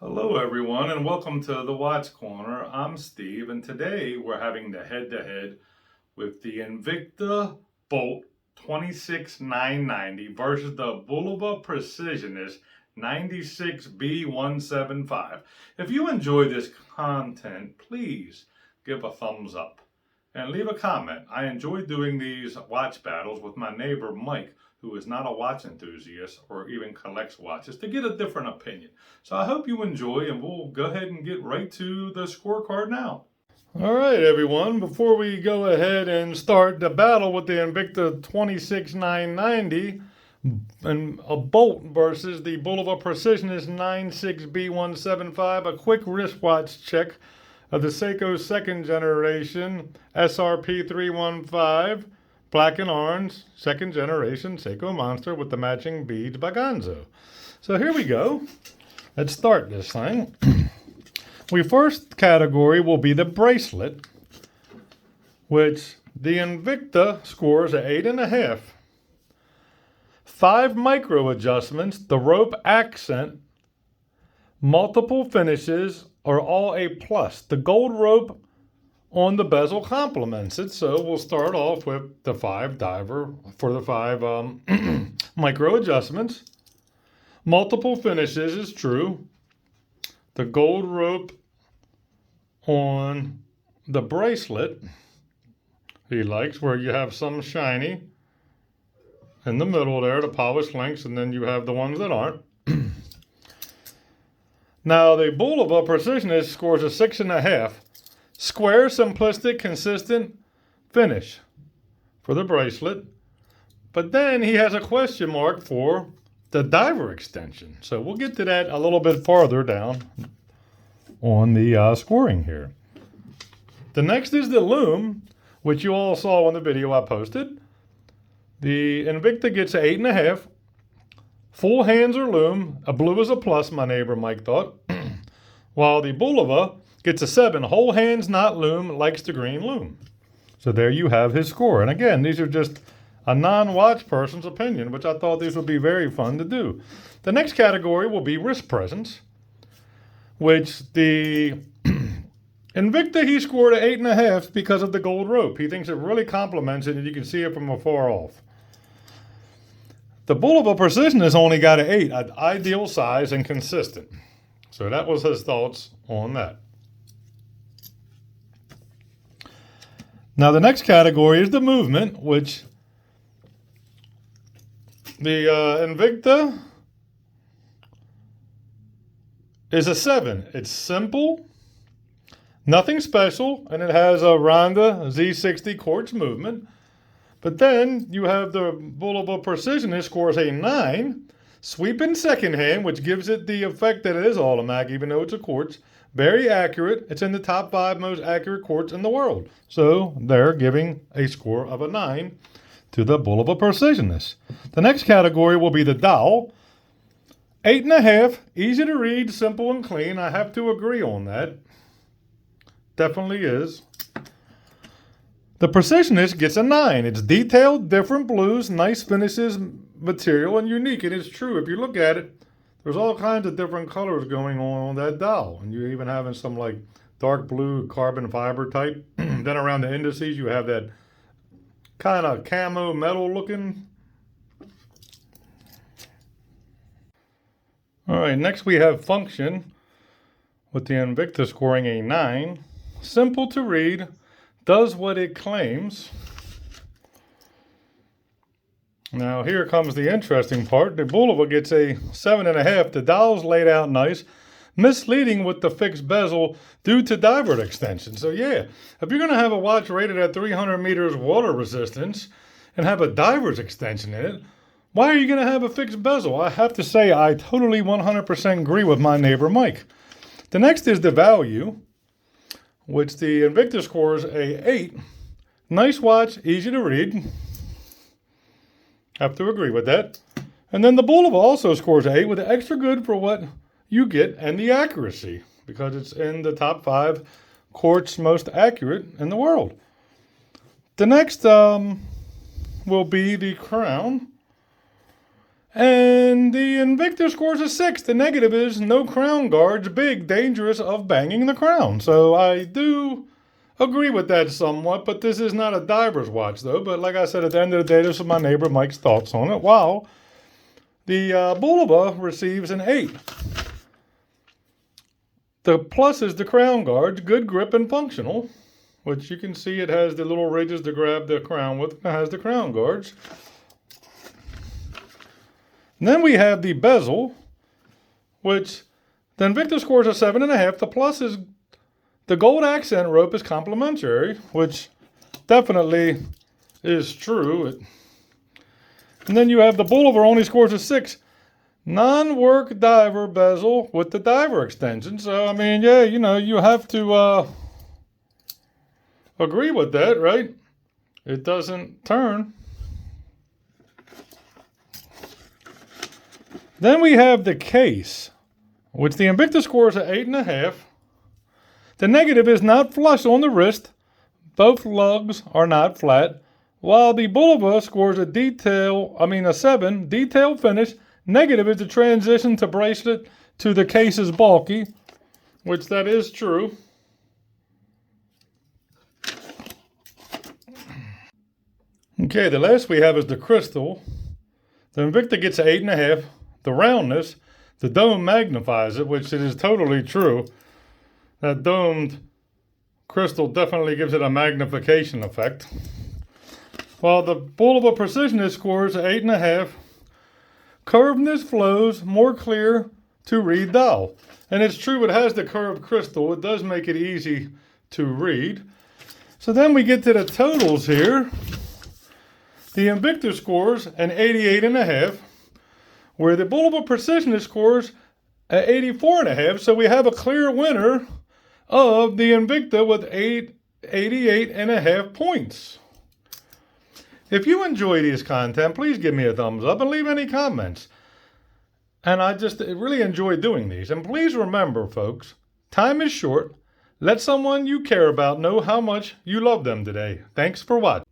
Hello everyone and welcome to the Watch Corner. I'm Steve and today we're having the head-to-head with the Invicta Bolt 26990 versus the Bulova Precisionist 96B175. If you enjoy this content, please give a thumbs up and leave a comment. I enjoy doing these watch battles with my neighbor Mike, who is not a watch enthusiast or even collects watches, to get a different opinion. So I hope you enjoy, and we'll go ahead and get right to the scorecard now. All right, everyone, before we go ahead and start the battle with the Invicta 26990 and a Bolt versus the Bulova Precisionist 96B175, a quick wristwatch check of the Seiko second generation SRP 315 black and orange second generation Seiko Monster with the matching beads by Gonzo. So here we go. Let's start this thing. We first category will be the bracelet, which the Invicta scores at 8.5. 5 micro adjustments, the rope accent, multiple finishes are all A+. The gold rope on the bezel complements it, so we'll start off with the 5 diver for the 5 micro adjustments. Multiple finishes is true. The gold rope on the bracelet he likes, where you have some shiny in the middle there, the polished links, and then you have the ones that aren't. Now the Bulova Precisionist scores a 6.5. Square, simplistic, consistent finish for the bracelet. But then he has a question mark for the diver extension. So we'll get to that a little bit farther down on the scoring here. The next is the Lume, which you all saw in the video I posted. The Invicta gets an 8.5. Full hands are Lume. A blue is a plus, my neighbor Mike thought. While the Bulova gets a 7. Whole hands, not Lume, likes the green Lume. So there you have his score. And again, these are just a non-watch person's opinion, which I thought these would be very fun to do. The next category will be wrist presence, which the Invicta, he scored an 8.5 because of the gold rope. He thinks it really complements it and you can see it from afar off. The Bulova Precisionist only got an 8, an ideal size and consistent. So that was his thoughts on that. Now the next category is the movement, which the Invicta is a 7. It's simple, nothing special, and it has a Ronda Z60 quartz movement. But then you have the Bulova Precisionist scores a 9. Sweep in second hand, which gives it the effect that it is automatic, even though it's a quartz. Very accurate. It's in the top 5 most accurate quartz in the world. So they're giving a score of a 9 to the Bulova Precisionist. The next category will be the dowel. 8.5. Easy to read, simple and clean. I have to agree on that. Definitely is. The Precisionist gets a 9. It's detailed, different blues, nice finishes, material, and unique. It is true. If you look at it, there's all kinds of different colors going on that dowel. And you're even having some like dark blue carbon fiber type. Then around the indices, you have that kind of camo metal looking. All right, next we have function with the Invicta scoring a 9. Simple to read. Does what it claims. Now here comes the interesting part. The Bulova gets a 7.5. The dowel's laid out nice. Misleading with the fixed bezel due to diver extension. So yeah, if you're going to have a watch rated at 300 meters water resistance and have a diver's extension in it, why are you going to have a fixed bezel? I have to say I totally 100% agree with my neighbor Mike. The next is the value, which the Invicta scores a 8. Nice watch, easy to read. Have to agree with that. And then the Bulova also scores an 8 with the extra good for what you get and the accuracy, because it's in the top 5 quartz most accurate in the world. The next will be the crown. And the Invicta scores a 6. The negative is no crown guards, big, dangerous of banging the crown. So I do agree with that somewhat, but this is not a diver's watch though. But like I said, at the end of the day, this is my neighbor Mike's thoughts on it. Wow. The Bulova receives an 8. The plus is the crown guards, good grip and functional, which you can see it has the little ridges to grab the crown with. It has the crown guards. And then we have the bezel, which the Invicta scores a 7.5. The plus is the gold accent rope is complimentary, which definitely is true. And then you have the Bulova only scores a 6. Non-work diver bezel with the diver extension. So, I mean, yeah, you know, you have to agree with that, right? It doesn't turn. Then we have the case, which the Invicta scores at 8.5. The negative is not flush on the wrist. Both lugs are not flat. While the Bulova scores a 7, detail finish. Negative is the transition to bracelet to the case is bulky, which that is true. Okay, the last we have is the crystal. The Invicta gets an 8.5. The roundness, the dome magnifies it, which it is totally true. That domed crystal definitely gives it a magnification effect. While the Bulova Precisionist scores 8.5. Curvedness flows more clear to read dial. And it's true, it has the curved crystal. It does make it easy to read. So then we get to the totals here. The Invicta scores an 88.5. Where the Bulova Precisionist scores at 84.5. So we have a clear winner of the Invicta with 88.5 points. If you enjoy this content, please give me a thumbs up and leave any comments. And I just really enjoy doing these. And please remember, folks, time is short. Let someone you care about know how much you love them today. Thanks for watching.